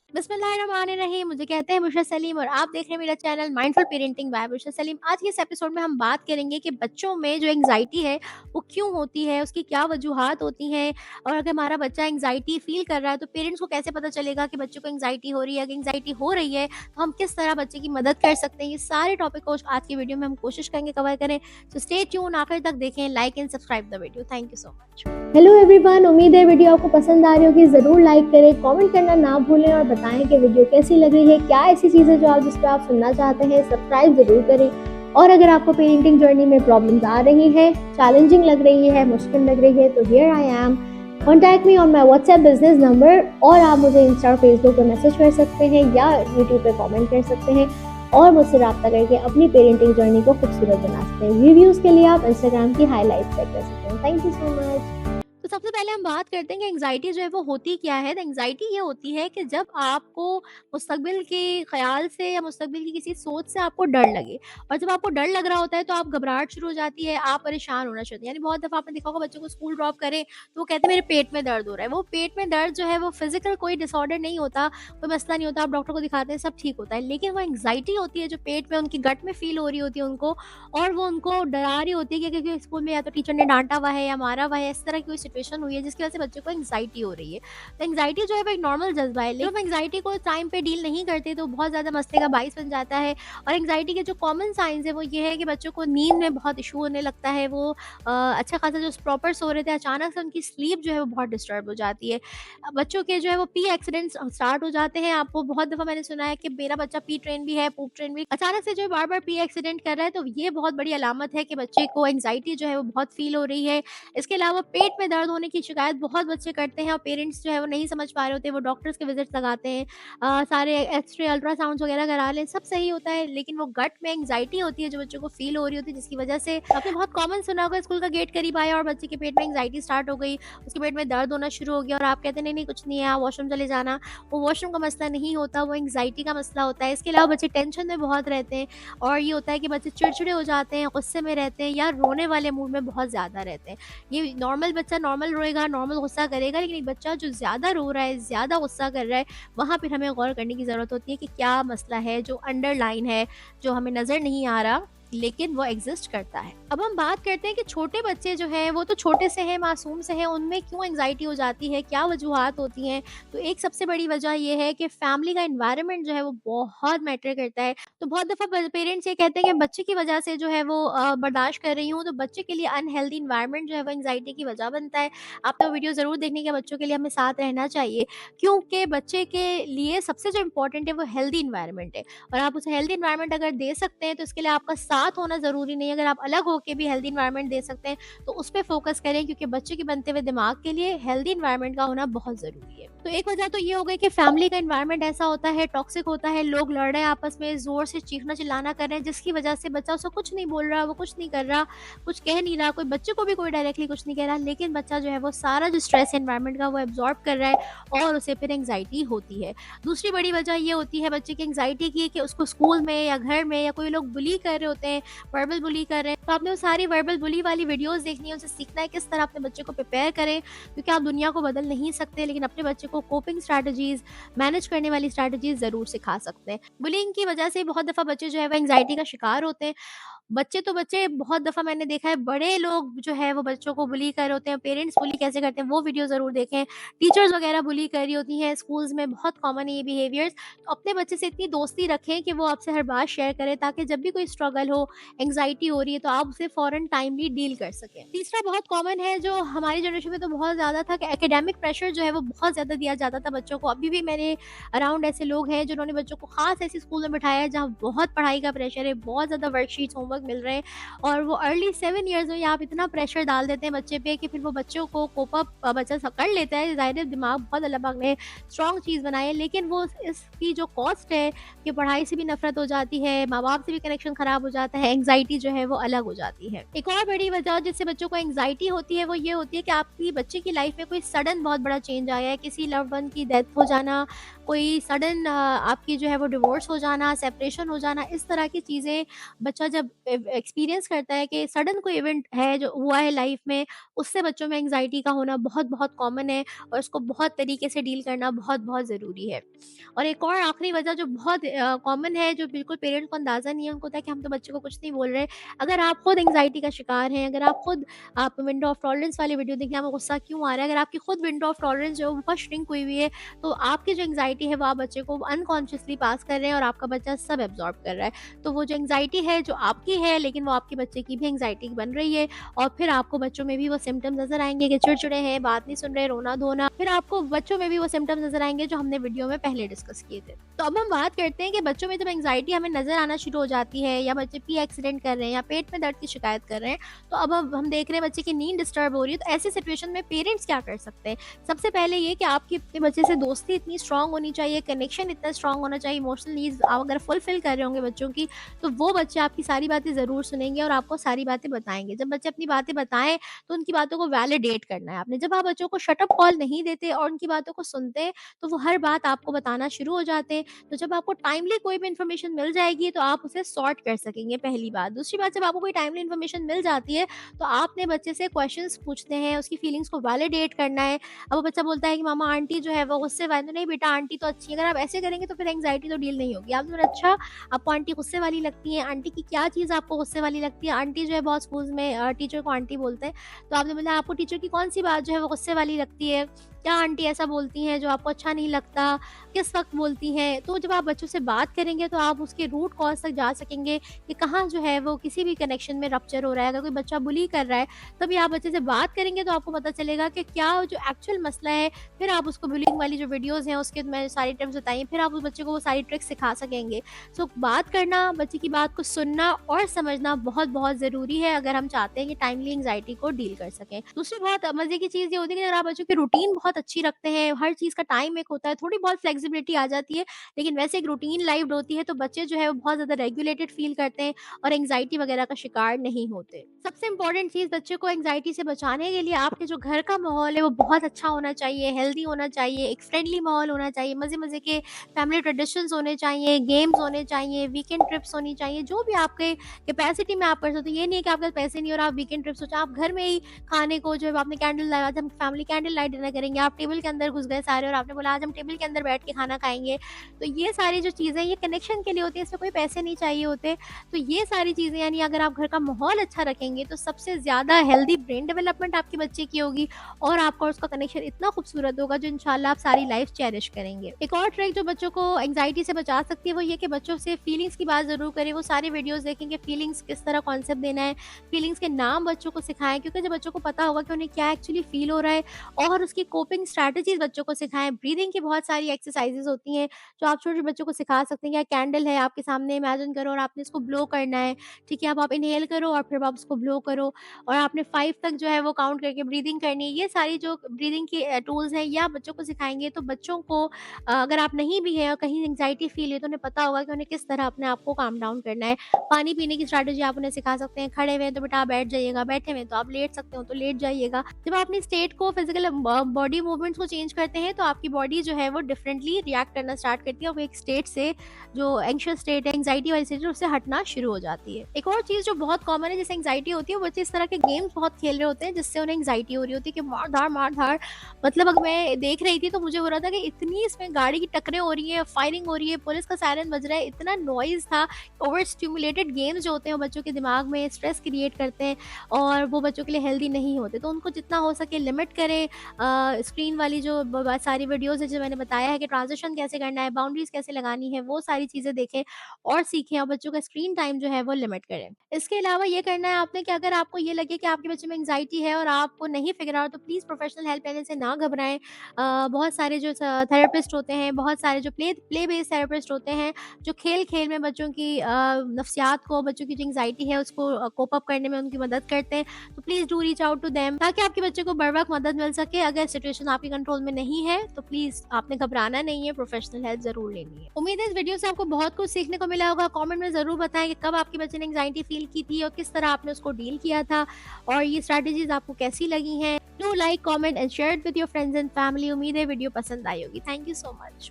बिस्मिल्लाहिर्रहमानिर्रहीम। मुझे कहते हैं बुशरा सलीम और आप देख रहे हैं मेरा channel mindful parenting by Bushra Saleem. आज के इस एपिसोड में हम बात करेंगे कि बच्चों में जो एंग्जाइटी है वो क्यों होती है, उसकी क्या वजूहात होती हैं, और अगर हमारा बच्चा एंग्जाइटी फील कर रहा है तो पेरेंट्स को कैसे पता चलेगा कि बच्चों को एंग्जाइटी हो रही है। अगर एंग्जाइटी हो रही है तो हम किस तरह बच्चे की मदद कर सकते हैं। ये सारे टॉपिक को आज की वीडियो में हम कोशिश करेंगे कवर करें। सो स्टे ट्यून, आखिर तक देखें, like and subscribe the video. Thank you so much. Hello everyone, उम्मीद है वीडियो आपको पसंद आ रही होगी। ज़रूर लाइक करें, कमेंट करना ना भूलें और बताएं कि वीडियो कैसी लग रही है। क्या ऐसी चीज़ें जो आप जिस पर आप सुनना चाहते हैं, सब्सक्राइब ज़रूर करें। और अगर आपको पेरेंटिंग जर्नी में प्रॉब्लम्स आ रही हैं, चैलेंजिंग लग रही है, मुश्किल लग रही है, तो here I am. Contact me on my WhatsApp business number, और आप मुझे इंस्टा और फेसबुक पर मैसेज कर सकते हैं या यूट्यूब पर कॉमेंट कर सकते हैं और मुझसे रब्ता करके अपनी पेरेंटिंग जर्नी को खूबसूरत बना सकते हैं। रिव्यूज़ के लिए आप इंस्टाग्राम की हाईलाइट्स चेक कर सकते हैं। Thank you so much. तो सबसे पहले हम बात करते हैं कि एंग्जाइटी जो है वो होती क्या है। तो एंग्जाइटी ये होती है कि जब आपको मुस्तकबिल के ख्याल से या मुस्तकबिल की किसी सोच से आपको डर लगे, और जब आपको डर लग रहा होता है तो आप घबराहट शुरू हो जाती है, आप परेशान होना शुरू होते हैं। यानी बहुत दफ़ा आपने देखा होगा बच्चों को स्कूल ड्रॉप करें तो वो कहते हैं मेरे पेट में दर्द हो रहा है। वो पेट में दर्द जो है वो फिजिकल कोई डिसऑर्डर नहीं होता, कोई मसला नहीं होता, आप डॉक्टर को दिखाते हैं सब ठीक होता है। लेकिन वो एंग्जाइटी होती है जो पेट में उनकी गट में फील हो रही होती है उनको, और वो उनको डरा रही होती है कि क्योंकि स्कूल में या तो टीचर ने डांटा हुआ है या मारा हुआ है, इस तरह की कोई सिचुएशन हुई है जिसकी वजह से बच्चे को एंग्जाइटी हो रही है। तो एंग्जाइटी जो है वो एक नॉर्मल जज्बा है, लेकिन हम एंग्जाइटी को टाइम पे डील नहीं करते तो बहुत ज़्यादा मसले का बाइस बन जाता है। और एंग्जाइटी के जो कॉमन साइंस है वो ये है कि बच्चों को नींद में बहुत इशू होने लगता है। वो अच्छा खासा जो प्रॉपर सो रहे थे, अचानक से उनकी स्लीप जो है वो बहुत डिस्टर्ब हो जाती है। बच्चों के जो है वो पी एक्सीडेंट्स स्टार्ट हो जाते हैं। आपको बहुत दफ़ा मैंने सुना है कि मेरा बच्चा पी ट्रेन भी है, पूप ट्रेन भी, अचानक से जो है बार-बार पी एक्सीडेंट कर रहा है, तो ये बहुत बड़ी अलामत है कि बच्चे को एंग्जाइटी जो है वो बहुत फ़ील हो रही है। इसके अलावा पेट में दर्द होने की शिकायत बहुत बच्चे करते हैं और पेरेंट्स जो है वो नहीं समझ पा रहे होते, वो डॉक्टर्स के विज़िट्स लगाते हैं। सारे एक्स-रे, अल्ट्रासाउंड्स वगैरह करा लें, सब सही होता है, लेकिन वो गट में एंग्जाइटी होती है जो बच्चों को फ़ील हो रही होती है, जिसकी वजह से आपने बहुत कॉमन सुना होगा, स्कूल का गेट करीब आया और बच्चे के पेट में एंग्जाइटी स्टार्ट हो गई, उसके पेट में दर्द होना शुरू हो गया और आप कहते हैं नहीं, नहीं कुछ नहीं है, आप वॉशरूम चले जाना। वो वॉशरूम का मसला नहीं होता, वो एंग्जाइटी का मसला होता है। इसके अलावा बच्चे टेंशन में बहुत रहते हैं, और ये होता है कि बच्चे चिड़चिड़े हो जाते हैं, गुस्से में रहते हैं या रोने वाले मूड में बहुत ज़्यादा रहते हैं। ये नॉर्मल बच्चा नॉर्मल रोएगा, नॉर्मल गुस्सा करेगा, लेकिन एक बच्चा जो ज़्यादा रो रहा है, ज़्यादा गुस्सा कर रहा है, वहाँ पर हमें गौर करने की ज़रूरत होती है कि क्या मसला है जो अंडरलाइन है, जो हमें नज़र नहीं आ रहा लेकिन वो एग्जिस्ट करता है। अब हम बात करते हैं कि छोटे बच्चे जो हैं वो तो छोटे से हैं, मासूम से हैं, उनमें क्यों एंग्जाइटी हो जाती है, क्या वजूहात होती हैं। तो एक सबसे बड़ी वजह ये है कि फैमिली का एनवायरनमेंट जो है वो बहुत मैटर करता है। तो बहुत दफ़ा पेरेंट्स ये कहते हैं कि बच्चे की वजह से जो है वो बर्दाश्त कर रही हूँ, तो बच्चे के लिए अनहेल्दी इन्वायरमेंट जो है वो एंग्जाइटी की वजह बनता है। आपने वो वीडियो ज़रूर देखने के, बच्चों के लिए हमें साथ रहना चाहिए, क्योंकि बच्चे के लिए सबसे जो इम्पोर्टेंट है वो हेल्दी इन्वायरमेंट है। और आप उसे हेल्दी इन्वायरमेंट अगर दे सकते हैं तो इसके लिए आपका साथ होना ज़रूरी नहीं है। अगर आप अलग होके भी हेल्दी इन्वायरमेंट दे सकते हैं तो उस पे फ़ोकस करें, क्योंकि बच्चे के बनते हुए दिमाग के लिए हेल्दी इन्वायरमेंट का होना बहुत ज़रूरी है। तो एक वजह तो ये हो गई कि फैमिली का इन्वायरमेंट ऐसा होता है, टॉक्सिक होता है, लोग लड़ रहे हैं आपस में, ज़ोर से चीखना-चिल्लाना कर रहे हैं, जिसकी वजह से बच्चा उसको कुछ नहीं बोल रहा, वो कुछ नहीं कर रहा, कुछ कह नहीं रहा, कोई बच्चे को भी कोई डायरेक्टली कुछ नहीं कह रहा, लेकिन बच्चा जो है वो सारा जो स्ट्रेस है एनवायरनमेंट का वो एब्ज़ॉर्ब कर रहा है और उसे फिर एंग्जायटी होती है। दूसरी बड़ी वजह ये होती है बच्चे की एंग्जायटी की कि उसको स्कूल में या घर में या कोई लोग बुली कर रहे होते हैं, वर्बल बुली कर रहे हैं। तो आपने वो सारी वर्बल बुली वाली वीडियोज़ देखनी है, उनसे सीखना है किस तरह अपने बच्चे को प्रिपेयर करें, क्योंकि आप दुनिया को बदल नहीं सकते, लेकिन अपने बच्चे को कोपिंग स्ट्रैटेजीज़, मैनेज करने वाली स्ट्रैटेजीज़ ज़रूर सिखा सकते हैं। बुलिंग की वजह से बहुत दफ़ा बच्चे जो है वो एंग्जायटी का शिकार होते हैं। बच्चे तो बच्चे, बहुत दफ़ा मैंने देखा है बड़े लोग जो है वो बच्चों को बुली कर रहे होते हैं, पेरेंट्स बुली कैसे करते हैं वो वीडियो ज़रूर देखें। टीचर्स वगैरह बुली कर रही होती हैं स्कूल्स में, बहुत कॉमन है ये बिहेवियर्स। तो अपने बच्चे से इतनी दोस्ती रखें कि वो आपसे हर बात शेयर करे, ताकि जब भी कोई स्ट्रगल हो, एंग्जायटी हो रही है, तो आप उसे फ़ौरन टाइमली डील कर सकें। तीसरा बहुत कॉमन है जो हमारी जनरेशन में तो बहुत ज़्यादा था, कि एकेडमिक प्रेशर जो है वो बहुत ज़्यादा दिया जाता था बच्चों को। अभी भी मेरे अराउंड ऐसे लोग हैं जिन्होंने बच्चों को ख़ास ऐसी स्कूल में बिठाया है जहाँ बहुत पढ़ाई का प्रेशर है, बहुत ज़्यादा वर्कशीट्स, होमवर्क मिल रहे हैं, और वो अर्ली 7 ईयर्स में ही आप इतना प्रेशर डाल देते हैं बच्चे पे कि फिर वो बच्चों को कोप अप बच्चा सब कर लेता है। ज़ाहिर है दिमाग बहुत अल्लाह पाक ने स्ट्रॉन्ग चीज़ बनाई है, लेकिन वो इसकी जो कॉस्ट है कि पढ़ाई से भी नफ़रत हो जाती है, माँ-बाप से भी कनेक्शन ख़राब हो जाता है, एंग्ज़ायटी जो है वो अलग हो जाती है। एक और बड़ी वजह जिससे बच्चों को एंग्ज़ायटी होती है वो ये होती है कि आपकी बच्चे की लाइफ़ में कोई सडन बहुत बड़ा चेंज आया है, किसी लव्ड वन की डेथ हो जाना, कोई सडन आपकी जो है वो डिवोर्स हो जाना, सेपरेशन हो जाना, इस तरह की चीज़ें बच्चा जब एक्सपीरियंस करता है कि सडन कोई इवेंट है जो हुआ है लाइफ में, उससे बच्चों में एंग्जायटी का होना बहुत-बहुत कॉमन है और उसको बहुत तरीके से डील करना बहुत-बहुत ज़रूरी है। और एक और आखिरी वजह जो बहुत कॉमन है, जो बिल्कुल पेरेंट्स को अंदाज़ा नहीं है, उनको होता है कि हम तो बच्चे को कुछ नहीं बोल रहे। अगर आप खुद एंग्जायटी का शिकार हैं, अगर आप खुद आप विंडो ऑफ टॉलरेंस वाली वीडियो देखिए, आपको गुस्सा क्यों आ रहा है, अगर आपकी खुद विंडो ऑफ टॉलरेंस जो है वो बहुत श्रिंक हुई हुई है, तो आपकी जो एंग्जायटी है वो आप बच्चे को अनकॉन्शियसली पास कर रहे हैं और आपका बच्चा सब एब्ज़ॉर्ब कर रहा है। तो वो जो एंग्जायटी है जो आपकी है, लेकिन वो आपके बच्चे की भी एंग्जायटी बन रही है और फिर आपको बच्चों में भी वो सिम्पटम्स नज़र आएँगे कि चिड़चिड़े हैं, बात नहीं सुन रहे, रोना-धोना। फिर आपको बच्चों में भी वो सिम्पटम्स नज़र आएँगे जो हमने वीडियो में पहले डिस्कस किए थे। तो अब हम बात करते हैं कि बच्चों में जब एंग्जायटी हमें नज़र आना शुरू हो जाती है, या बच्चे पी एक्सीडेंट कर रहे हैं या पेट में दर्द की शिकायत कर रहे हैं, तो अब हम देख रहे हैं बच्चे की नींद डिस्टर्ब हो रही है, तो ऐसी सिचुएशन में पेरेंट्स क्या कर सकते हैं? सबसे पहले ये कि आपकी अपने बच्चे से दोस्ती इतनी स्ट्रांग होनी चाहिए, कनेक्शन इतना स्ट्रांग होना चाहिए, इमोशनल नीड्स आप अगर फुलफिल कर रहे होंगे बच्चों की, तो वो बच्चे आपकी सारी बातें ज़रूर सुनेंगे और आपको सारी बातें बताएँगे। जब बच्चे अपनी बातें बताएँ, तो उनकी बातों को वैलिडेट करना है आपने। जब आप बच्चों को शट अप कॉल नहीं देते और उनकी बातों को सुनते हैं, तो वो हर बात आपको बताना शुरू हो जाते हैं। तो जब आपको टाइमली कोई भी इन्फॉर्मेशन मिल जाएगी, तो आप उसे सॉर्ट कर सकेंगे, पहली बात। दूसरी बात, जब आपको कोई टाइमली इन्फॉर्मेशन मिल जाती है, तो आपने बच्चे से क्वेश्चंस पूछने हैं, उसकी फीलिंग्स को वैलिडेट करना है। अब वो बच्चा बोलता है कि मामा आंटी जो है वो गुस्से वाली, तो नहीं बेटा आंटी तो अच्छी है। अगर आप ऐसे करेंगे तो फिर एंग्जायटी तो डील नहीं होगी। आप बोले अच्छा आपको आंटी गुस्से वाली लगती है, आंटी की क्या चीज़ आपको गुस्से वाली लगती है? आंटी जो है बहुत स्कूल्स में टीचर को आंटी बोलते हैं। तो आपने बोला आपको टीचर की कौन-सी बात जो है वो गुस्से वाली लगती है? क्या आंटी ऐसा बोलती हैं जो आपको अच्छा नहीं लगता? किस वक़्त बोलती हैं? तो जब आप बच्चों से बात करेंगे तो आप उसके रूट कॉज़ तक जा सकेंगे कि कहाँ जो है वो किसी भी कनेक्शन में रप्चर हो रहा है। अगर कोई बच्चा बुली कर रहा है, तभी आप बच्चे से बात करेंगे तो आपको पता चलेगा कि क्या जो एक्चुअल मसला है। फिर आप उसको बुलिंग वाली जो वीडियोज़ हैं उसके मैंने सारी टिप्स बताई हैं, फिर आप उस बच्चे को वो सारी ट्रिक्स सिखा सकेंगे। सो बात करना, बच्चे की बात को सुनना और समझना बहुत-बहुत ज़रूरी है, अगर हम चाहते हैं कि टाइमली एंग्जायटी को डील कर सकें। दूसरी बहुत मज़े की चीज़ ये होती है कि अगर आप बच्चों की रूटीन बहुत अच्छी रखते हैं, हर चीज़ का टाइम एक होता है, थोड़ी बहुत फ्लेक्सिबिलिटी आ जाती है, लेकिन वैसे एक रूटीन लाइफ होती है, तो बच्चे जो है वो बहुत ज़्यादा रेगुलेटेड फ़ील करते हैं और एंग्जायटी वगैरह का शिकार नहीं होते। सबसे इम्पोर्टेंट चीज़ बच्चे को एंग्जायटी से बचाने के लिए आपके जो घर का माहौल है वो बहुत अच्छा होना चाहिए, हेल्दी होना चाहिए, एक फ्रेंडली माहौल होना चाहिए, मज़े-मज़े के फैमिली ट्रेडिशंस होने चाहिए, गेम्स होने चाहिए, वीकेंड ट्रिप्स होनी चाहिए, जो भी आपके कैपेसिटी में आप कर सकते हो। ये नहीं है कि आपके पास पैसे नहीं और आप वीकेंड ट्रिप्स सोचा, आप घर में ही खाने को जो है आपने कैंडल लाइट, आज हम फैमिली कैंडल लाइट डिनर करेंगे, आप टेबल के अंदर घुस गए सारे और आपने बोला आज हम टेबल के अंदर बैठ के खाना खाएँगे। तो ये सारी जो चीज़ें ये कनेक्शन के लिए होती है, इसमें कोई पैसे नहीं चाहिए होते। तो ये सारी चीज़ें यानी अगर आप घर का माहौल अच्छा रखेंगे, तो सबसे ज़्यादा हेल्दी ब्रेन डेवलपमेंट आपके बच्चे की होगी और आपका और उसका कनेक्शन इतना खूबसूरत होगा जो इंशाल्लाह आप सारी लाइफ चेरिश करेंगे। एक और ट्रिक जो बच्चों को एंग्जायटी से बचा सकती है वो ये कि बच्चों से फीलिंग्स की बात ज़रूर करें। वो सारी वीडियोज़ देखें कि फीलिंग्स किस तरह कॉन्सेप्ट देना है, फीलिंग्स के नाम बच्चों को सिखाएँ, क्योंकि जब बच्चों को पता होगा कि उन्हें क्या एक्चुअली फ़ील हो रहा है और उसकी कोपिंग स्ट्रैटेजीज़ बच्चों को सिखाएँ। ब्रीदिंग की बहुत सारी एक्सरसाइज़ेज़ होती हैं जो आप छोटे बच्चों को सिखा सकते हैं। या कैंडल है आपके सामने, इमेजिन करो और आपने इसको ब्लो करना है, ठीक है? अब आप इन्हेल करो और फिर आप उसको ब्लो करो और आपने 5 तक जो है वो काउंट करके ब्रीदिंग करनी है। ये सारी जो ब्रीदिंग की टूल्स हैं, ये आप बच्चों को सिखाएँगे तो बच्चों को अगर आप नहीं भी हैं और कहीं एंग्जायटी फ़ील है तो उन्हें पता होगा कि उन्हें किस तरह अपने आप को काम डाउन करना है। पानी पीने की स्ट्रैटेजी आप उन्हें सिखा सकते हैं। खड़े हुए हैं तो बेटा आप बैठ जाइएगा, बैठे हुए हैं तो आप लेट सकते हो तो लेट जाइएगा। जब आप अपनी स्टेट को फिज़िकल बॉडी मूवमेंट्स को चेंज करते हैं तो आपकी बॉडी जो है वो डिफरेंटली रिएक्ट करना स्टार्ट करती है और वो एक स्टेट से जो एंग्शियस स्टेट है, एंग्जायटी वाली स्टेट है, उससे हटना शुरू हो जाती है। एक और चीज़ जो बहुत कॉमन है जैसे एंग्जायटी होती है, बच्चे इस तरह के गेम्स बहुत खेल रहे होते हैं जिससे उन्हें एंग्जायटी हो रही होती है कि मार-धाड़ मतलब अगर मैं देख रही थी तो मुझे हो रहा था कि इतनी इसमें गाड़ी की टक्करें हो रही हैं, फायरिंग हो रही है, पुलिस का सायरन बज रहा है, इतना नॉइज़ था। ओवर स्टिमुलेटेड गेम्स जो होते हैं वो बच्चों के दिमाग में स्ट्रेस क्रिएट करते हैं और वो बच्चों के लिए हेल्दी नहीं होते। तो उनको जितना हो सके लिमिट करें। स्क्रीन वाली जो सारी वीडियोज़ है जो मैंने बताया है कि ट्रांज़िशन कैसे करना है, बाउंड्रीज़ कैसे लगानी है, वो सारी चीज़ें देखें और सीखें और बच्चों का स्क्रीन टाइम जो है वो लिमिट करें। इसके अलावा ये करना है आपने कि अगर आपको ये लगे कि आपके बच्चे में एंग्जायटी है और आपको नहीं फिगर आउट, तो प्लीज़ प्रोफेशनल हेल्प लेने से ना घबराएँ। बहुत सारे जो थेरेपिस्ट होते हैं, बहुत सारे जो प्ले बेस्ड थेरेपिस्ट होते हैं, जो खेल-खेल में बच्चों की नफ्सियात को, बच्चों की जो एंग्जायटी है उसको कोप अप करने में उनकी मदद करते हैं। तो please do reach out to them ताकि आपके बच्चे को बर वक़्त मदद मिल सके। अगर सिचुएशन आपके कंट्रोल में नहीं है तो प्लीज़ आपने घबराना नहीं है, प्रोफेशनल हेल्प ज़रूर लेनी है। उम्मीद है इस वीडियो से आपको बहुत कुछ सीखने को मिला होगा। कमेंट में ज़रूर बताएं कि कब आपके बच्चे ने एंग्जायटी फील की थी और किस तरह आपने उसको डील किया था और ये स्ट्रैटेजीज़ आपको कैसी लगी हैं। Do like, comment and share it with your friends and family. उम्मीद है वीडियो पसंद आई होगी। Thank you so much.